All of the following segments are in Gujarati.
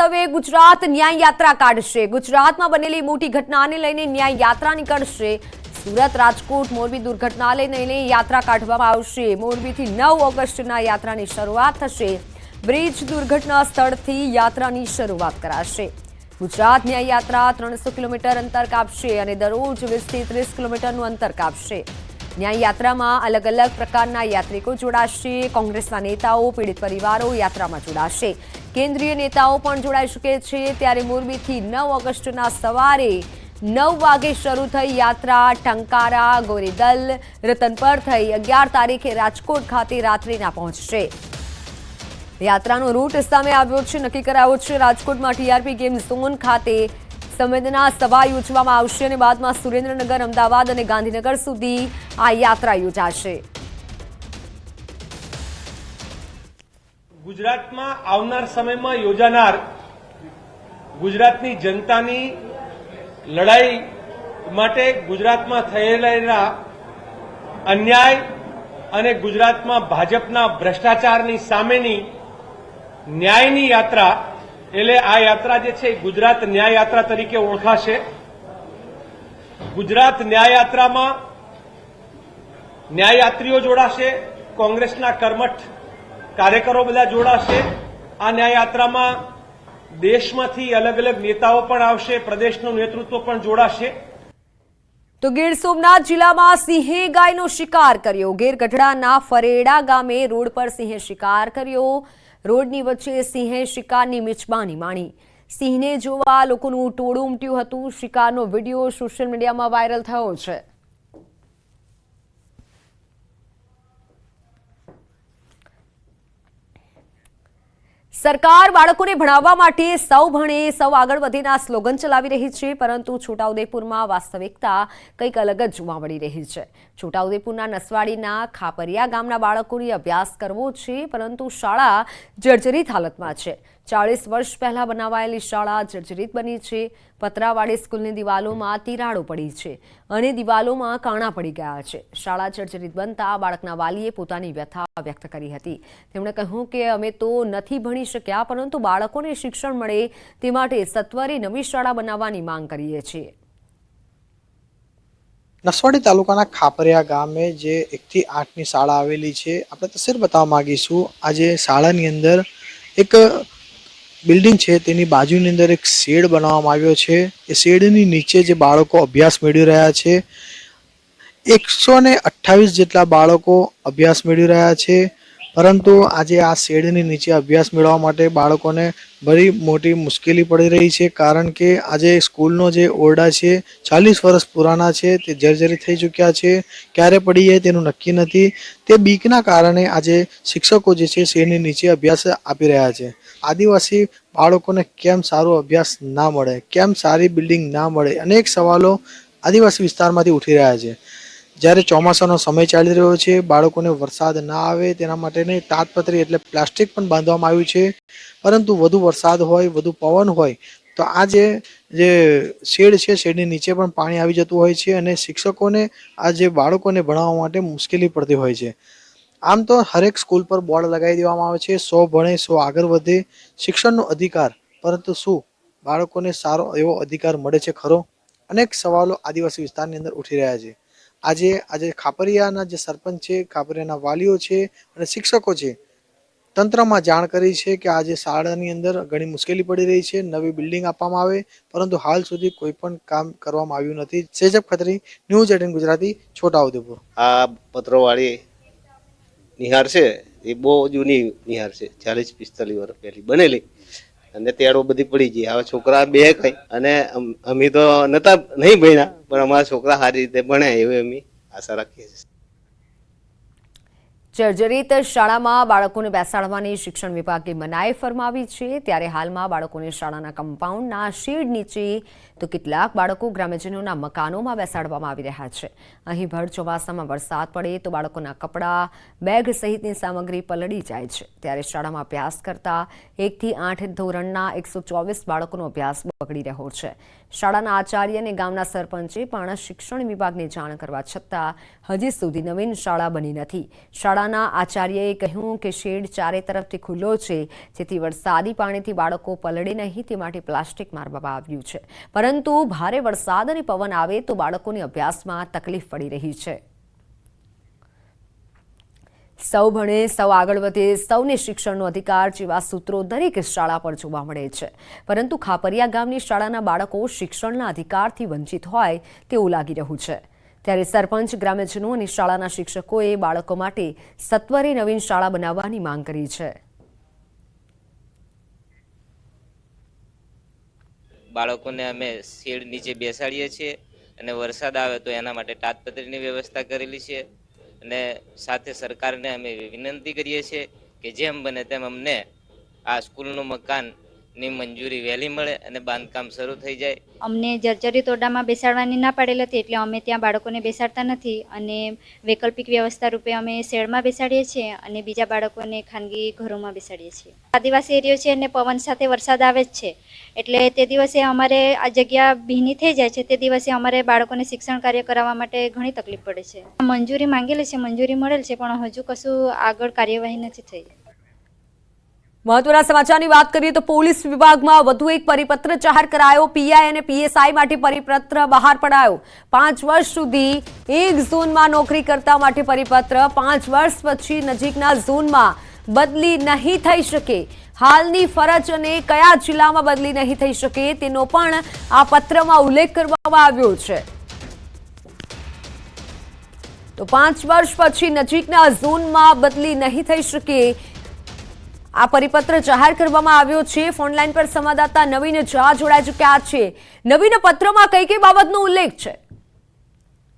હવે ગુજરાત ન્યાય યાત્રા કાઢશે। ગુજરાતમાં બનેલી મોટી ઘટનાને લઈને ન્યાય યાત્રા નીકળશે। સુરત, રાજકોટ, મોરબી દુર્ઘટનાને લઈને યાત્રા કાઢવામાં આવશે। મોરબીથી 9 ઓગસ્ટના યાત્રાની શરૂઆત થશે। બ્રિજ દુર્ઘટના સ્થળથી યાત્રાની શરૂઆત કરાશે। ગુજરાત ન્યાય યાત્રા 300 કિલોમીટર અંતર કાપશે અને દરરોજ 20 થી 30 કિલોમીટરનું અંતર કાપશે। ન્યાય યાત્રામાં અલગ અલગ પ્રકારના યાત્રિકો જોડાશે। કોંગ્રેસના નેતાઓ, પીડિત પરિવારો યાત્રામાં જોડાશે। કેન્દ્રીય નેતાઓ પણ જોડાઈ શકે છે। ત્યારે મોરબીથી 9 ઓગસ્ટના સવારે 9 વાગે શરૂ થઈ યાત્રા ટંકારા, ગોરીદલ, રતનપર થઈ 11 તારીખે રાજકોટ ખાતે રાત્રિના પહોંચશે। યાત્રાનો રૂટ સામે આવ્યો છે, નક્કી કરાયો છે। રાજકોટમાં ટીઆરપી ગેમ ઝોન ખાતે સંવેદના સભા યોજવામાં આવશે અને બાદમાં સુરેન્દ્રનગર, અમદાવાદ અને ગાંધીનગર સુધી આ યાત્રા યોજાશે। ગુજરાતમાં આવનાર સમયમાં યોજાનાર ગુજરાતની જનતાની લડાઈ માટે ગુજરાતમાં થયેલા અન્યાય અને ગુજરાતમાં ભાજપના ભ્રષ્ટાચારની સામેની ન્યાયની યાત્રા એટલે આ યાત્રા જે છે ગુજરાત ન્યાય યાત્રા તરીકે ઓળખાશે। ગુજરાત ન્યાય યાત્રામાં ન્યાયયાત્રીઓ જોડાશે, કોંગ્રેસના કર્મઠ કાર્યકરો બધા જોડાશે। આ ન્યાય યાત્રામાં દેશમાંથી અલગ અલગ નેતાઓ પણ આવશે, પ્રદેશનું નેતૃત્વ પણ જોડાશે। તો ગીર સોમનાથ જિલ્લામાં સિંહે ગાયનો શિકાર કર્યો। ગીર ગઢડાના ફરેડા ગામે રોડ પર સિંહે શિકાર કર્યો। રોડની વચ્ચે સિંહે શિકારની મિજબાની માણી। સિંહને જોવા લોકોનું ટોળું ઉમટ્યું હતું। શિકારનો વિડીયો સોશિયલ મીડિયામાં વાયરલ થયો છે। સરકાર બાળકોને ભણાવવા માટે સૌ ભણે સૌ આગળ વધેના સ્લોગન ચલાવી રહી છે, પરંતુ છોટાઉદેપુરમાં વાસ્તવિકતા કંઈક અલગ જ જોવા મળી રહી છે। છોટાઉદેપુરના નસવાડીના ખાપરિયા ગામના બાળકોને અભ્યાસ કરવો છે, પરંતુ શાળા જર્જરિત હાલતમાં છે। 40 વર્ષ પહેલા બનાવાયેલી શાળા જર્જરિત બની છે। પતરાવાળી સ્કૂલની દિવાલોમાં તિરાડો પડી છે અને દિવાલોમાં કાણા પડી ગયા છે। શાળા જર્જરિત બનતા બાળકના વાલીએ પોતાની વ્યથા વ્યક્ત કરી હતી। તેમણે કહ્યું કે અમે તો નથી ભણી શક્યા, પરંતુ બાળકોને શિક્ષણ મળે તે માટે સત્વરે નવી શાળા બનાવવાની માંગ કરીએ છીએ। નસવાડી તાલુકાના ખાપરિયા ગામે જે 1 થી 8ની શાળા આવેલી છે, આપણે તસવીર બતાવવા માંગીશું। આજે શાળાની અંદર એક બિલ્ડિંગ છે, તેની બાજુની અંદર એક શેડ બનાવવામાં આવ્યો છે। એ શેડની નીચે જે બાળકો અભ્યાસ મેળવી રહ્યા છે, 128 જેટલા બાળકો અભ્યાસ મેળવી રહ્યા છે, પરંતુ આજે આ શેડની નીચે અભ્યાસ મેળવવા માટે બાળકોને બड़ी મોટી મુશ્કેલી પડી રહી છે, કારણ કે આજે સ્કૂલનો જે ઓરડા છે 40 વર્ષ પુરાના છે, તે જર્જરિત થઈ ચૂક્યા છે। ક્યારે પડી જાય તેનું નક્કી નથી। તે બીકના કારણે આજે શિક્ષકો જે છે શેડની નીચે અભ્યાસ આપી રહ્યા છે। આદિવાસી બાળકોને કેમ સારો અભ્યાસ ના મળે, કેમ સારી બિલ્ડિંગ ના મળે, અનેક સવાલો આદિવાસી વિસ્તારમાંથી ઉઠી રહ્યા છે। જ્યારે ચોમાસાનો સમય ચાલી રહ્યો છે, બાળકોને વરસાદ ના આવે તેના માટેની તાડપત્રી એટલે પ્લાસ્ટિક પણ બાંધવામાં આવ્યું છે, પરંતુ વધુ વરસાદ હોય, વધુ પવન હોય તો આ જે શેડ છે, શેડની નીચે પણ પાણી આવી જતું હોય છે અને શિક્ષકોને આ જે બાળકોને ભણાવવા માટે મુશ્કેલી પડતી હોય છે। આમ તો હરેક સ્કૂલ પર બોર્ડ લગાવી દેવામાં આવે છે, 100 ભણે 100 આગળ વધે, શિક્ષણનો અધિકાર, પરંતુ શું બાળકોને સારો એવો અધિકાર મળે છે ખરો? અનેક સવાલો આદિવાસી વિસ્તારની અંદર ઉઠી રહ્યા છે। આજે ખાપરિયાના જે સરપંચ છે, ખાપરિયાના વાલીઓ છે અને શિક્ષકો છે, તંત્રમાં જાણ કરી છે કે આજે શાળાની અંદર ઘણી મુશ્કેલી પડી રહી છે, નવી બિલ્ડિંગ આપવામાં આવે, પરંતુ હાલ સુધી કોઈ પણ કામ કરવામાં આવ્યું નથી। સેજબ ખત્રી, ન્યૂઝ 18 ગુજરાતી, છોટાઉદેપુર। આ પત્રોવાળી નિહાર છે એ બહુ જૂની નિહાર છે, 40-45 વર્ષ પહેલી બનેલી અને તેડો બધી પડી ગઈ। હવે છોકરા બે કઈ અને અમે તો નહીં ભણ્યા, પણ અમારા છોકરા સારી રીતે ભણે એવી અમે આશા રાખીએ છીએ। જર્જરિત શાળામાં બાળકોને બેસાડવાની શિક્ષણ વિભાગે મનાઈ ફરમાવી છે। ત્યારે હાલમાં બાળકોને શાળાના કમ્પાઉન્ડના શેડ નીચે તો કેટલાક બાળકો ગ્રામ્યજનોના મકાનોમાં બેસાડવામાં આવી રહ્યા છે। અહીં ભર ચોમાસામાં વરસાદ પડે તો બાળકોના કપડાં, બેગ સહિતની સામગ્રી પલળી જાય છે। ત્યારે શાળામાં અભ્યાસ કરતા 1 થી 8 ધોરણના 124 બાળકોનો અભ્યાસ બગડી રહ્યો છે। શાળાના આચાર્ય અને ગામના સરપંચે પણ શિક્ષણ વિભાગને જાણ કરવા છતાં હજી સુધી નવીન શાળા બની નથી। શાળા શાળાના આચાર્યએ કહ્યું કે શેડ ચારે તરફથી ખુલ્લો છે, જેથી વરસાદી પાણીથી બાળકો પલળે નહીં તે માટે પ્લાસ્ટિક મારવામાં આવ્યું છે. પરંતુ ભારે વરસાદ અને પવન આવે તો બાળકોને અભ્યાસમાં તકલીફ પડી રહી છે. સૌ ભણે, સૌ આગળ વધે, સૌને શિક્ષણનો અધિકાર જેવા સૂત્રો દરેક શાળા પર જોવા મળે છે. પરંતુ ખાપરિયા ગામની શાળાના બાળકો શિક્ષણના અધિકારથી વંચિત હોય તેવું લાગી રહ્યું છે. ત્યારે સરપંચ, ગ્રામ્યજનો અને શાળાના શિક્ષકોએ બાળકો માટે સત્વરે નવીન શાળા બનાવવાની માંગ કરી છે. બાળકોને અમે શેડ નીચે બેસાડીએ છીએ અને વરસાદ આવે તો એના માટે તાડપત્રીની વ્યવસ્થા કરેલી છે. અને સાથે સરકારને અમે વિનંતી કરીએ છીએ કે જેમ બને તેમ અમને આ સ્કૂલનું મકાનની મંજૂરી વહેલી મળે અને બાંધકામ શરૂ થઈ જાય. અમને જર્જરિત ઓરડામાં બેસાડવાની ના પાડેલ હતી, એટલે અમે ત્યાં બાળકોને બેસાડતા નથી અને વૈકલ્પિક વ્યવસ્થા રૂપે અમે શેડમાં બેસાડીએ છીએ અને બીજા બાળકોને ખાનગી ઘરોમાં બેસાડીએ છીએ. આદિવાસી એરિયો છે અને પવન સાથે વરસાદ આવે જ છે, એટલે તે દિવસે અમારે આ જગ્યા ભીની થઈ જાય છે. તે દિવસે અમારે બાળકોને શિક્ષણ કાર્ય કરાવવા માટે ઘણી તકલીફ પડે છે. મંજૂરી માંગેલી છે, મંજૂરી મળેલ છે, પણ હજુ કશું આગળ કાર્યવાહી નથી થઈ. મહત્વના સમાચારની વાત કરીએ તો પોલીસ વિભાગમાં વધુ એક પરિપત્ર જાહેર કરાયો. પીઆઈ અને પીએસઆઈ માટે પરિપત્ર બહાર પડાયો. 5 વર્ષ સુધી એક ઝોનમાં નોકરી કરતા માટે પરિપત્ર. 5 વર્ષ પછી નજીકના ઝોનમાં બદલી નહીં થઈ શકે. હાલની ફરજ અને કયા જિલ્લામાં બદલી નહીં થઈ શકે તેનો પણ આ પત્રમાં ઉલ્લેખ કરવામાં આવ્યો છે. તો 5 વર્ષ પછી નજીકના ઝોનમાં બદલી નહીં થઈ શકે, આ પરિપત્ર જાહેર કરવામાં આવ્યો છે. ફોનલાઈન પર સંવાદદાતા નવીન ઝા જોડાઈ ચૂક્યા છે. નવીન, પત્રમાં કઈ કઈ બાબતનો ઉલ્લેખ છે?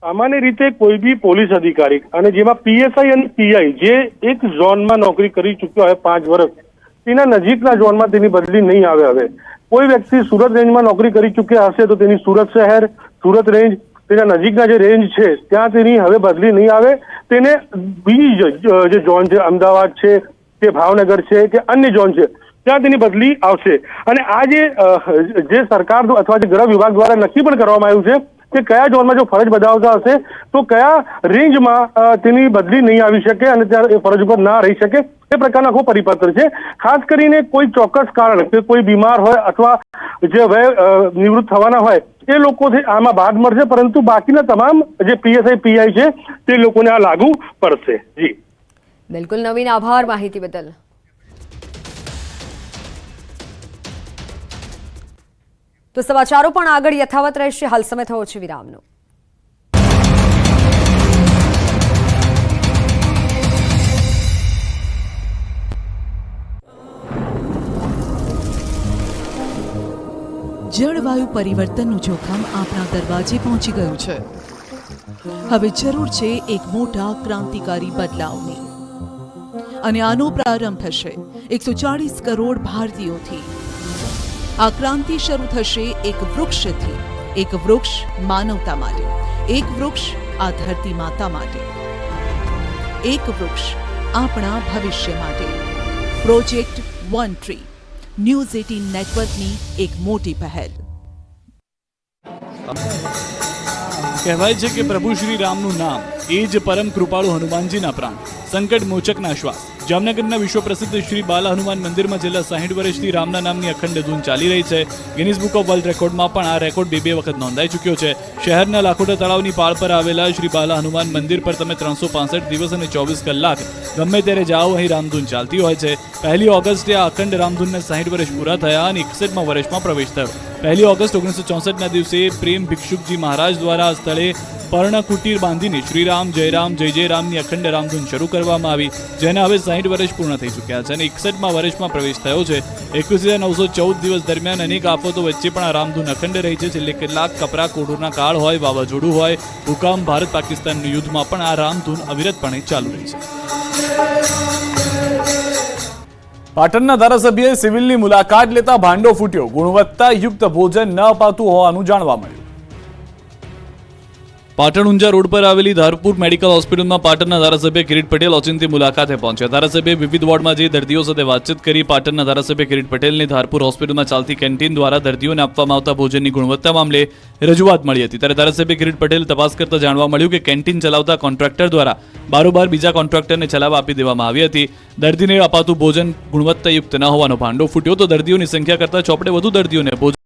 સામાન્ય રીતે કોઈ બી પોલીસ અધિકારી અને જેમાં પીએસઆઈ અને પીઆઈ જે એક ઝોનમાં નોકરી કરી ચૂક્યો હોય 5 વર્ષ, તેના નજીકના ઝોનમાં તેની બદલી નહીં આવે. હવે કોઈ વ્યક્તિ સુરત રેન્જમાં નોકરી કરી ચૂક્યા હશે તો તેની સુરત શહેર, સુરત રેન્જ, તેના નજીકના જે રેન્જ છે ત્યાં તેની હવે બદલી નહીં આવે. તેને બીજી જે ઝોન છે, અમદાવાદ છે કે ભાવનગર છે કે અન્ય ઝોન છે, ત્યાં તેની બદલી આવશે. અને આ જે સરકાર અથવા જે ગૃહ વિભાગ દ્વારા નક્કી પણ કરવામાં આવ્યું છે કે કયા ઝોનમાં જો ફરજ બજાવતા હશે તો કયા રેન્જમાં તેની બદલી નહીં આવી શકે અને ત્યાં એ ફરજ ઉપર ના રહી શકે, એ પ્રકારનો આખો પરિપત્ર છે. ખાસ કરીને કોઈ ચોક્કસ કારણ કે કોઈ બીમાર હોય અથવા જે હવે નિવૃત્ત થવાના હોય એ લોકોથી આમાં બાદ મળશે, પરંતુ બાકીના તમામ જે પીએસઆઈ પીઆઈ છે તે લોકોને આ લાગુ પડશે. જી બિલકુલ નવીન, આભાર માહિતી બદલ. તો સમાચારો પણ આગળ યથાવત રહેશે. હાલ સમય થયો છે વિરામનો. જળવાયુ પરિવર્તનનું જોખમ આપણા દરવાજે પહોંચી ગયું છે. હવે જરૂર છે એક મોટા ક્રાંતિકારી બદલાવની, અને આનો પ્રારંભ થશે 140 કરોડ ભારતીયોથી. આ ક્રાંતિ શરૂ થશે એક વૃક્ષથી. એક વૃક્ષ માનવતા માટે, એક વૃક્ષ આ ધરતી માતા માટે, એક વૃક્ષ આપણા ભવિષ્ય માટે. પ્રોજેક્ટ વન ટ્રી, ન્યૂઝ 18 નેટવર્કની એક મોટી પહેલ. કહેવાય છે કે પ્રભુ શ્રી રામનું નામ એ જ પરમ કૃપાળુ હનુમાનજીના પ્રાણ, સંકટ મોચકના શ્વાસ. જામનગરના વિશ્વ પ્રસિદ્ધ શ્રી બાલા હનુમાન મંદિરમાં છેલ્લા 60 વર્ષથી રામના નામની અખંડ ધૂન ચાલી રહી છે. ગિનીઝ બુક ઓફ વર્લ્ડ રેકોર્ડમાં પણ આ રેકોર્ડ બે વખત નોંધાઈ ચૂક્યો છે. શહેરના લાખોટા તળાવની પાળ પર આવેલા શ્રી બાલા હનુમાન મંદિર પર તમે 365 દિવસ અને 24 કલાક ગમે ત્યારે જાઓ, અહીં રામધૂન ચાલતી હોય છે. 1 ઓગસ્ટે આ અખંડ રામધૂનના 60 વર્ષ પૂરા થયા અને 61મા વર્ષમાં પ્રવેશ થયો. 1 ઓગસ્ટ 1964ના દિવસે પ્રેમ ભિક્ષુકજી મહારાજ દ્વારા આ સ્થળે પર્ણકુટીર બાંધીને શ્રીરામ જય રામ જય જય રામની અખંડ રામધૂન શરૂ કરવામાં આવી, જેના હવે 60 વર્ષ પૂર્ણ થઈ ચૂક્યા છે અને 61મા વર્ષમાં પ્રવેશ થયો છે. 21,914 દિવસ દરમિયાન અનેક આફતો વચ્ચે પણ આ રામધૂન અખંડ રહી છે. છેલ્લે કેટલાક કપરા કોઢોના કાળ હોય, વાવાઝોડું હોય, ભૂકંપ, ભારત પાકિસ્તાનના યુદ્ધમાં પણ આ રામધૂન અવિરતપણે ચાલુ રહી છે. પાટણના ધારાસભ્યએ સિવિલની મુલાકાત લેતા ભાંડો ફૂટ્યો. ગુણવત્તાયુક્ત ભોજન ન અપાતું હોવાનું જાણવા મળ્યું. પાટણ ઊંઝા રોડ પર આવેલી ધારપુર મેડિકલ હોસ્પિટલમાં પાટણના ધારાસભ્ય કિરીટ પટેલ ઓચિંતી મુલાકાતે પહોંચ્યા. ધારાસભ્યએ વિવિધ વોર્ડમાં જઈ દર્દીઓ સાથે વાતચીત કરી. પાટણના ધારાસભ્ય કિરીટ પટેલને ધારપુર હોસ્પિટલમાં ચાલતી કેન્ટીન દ્વારા દર્દીઓને આપવામાં આવતા ભોજનની ગુણવત્તા મામલે રજૂઆત મળી હતી. ત્યારે ધારાસભ્ય કિરીટ પટેલ તપાસ કરતા જાણવા મળ્યું કે કેન્ટીન ચલાવતા કોન્ટ્રાક્ટર દ્વારા બારોબાર બીજા કોન્ટ્રાક્ટરને ચલાવવા આપી દેવામાં આવી હતી. દર્દીને અપાતું ભોજન ગુણવત્તાયુક્ત ન હોવાનો ભાંડો ફૂટ્યો તો દર્દીઓની સંખ્યા કરતાં ચોપડે વધુ દર્દીઓને ભોજન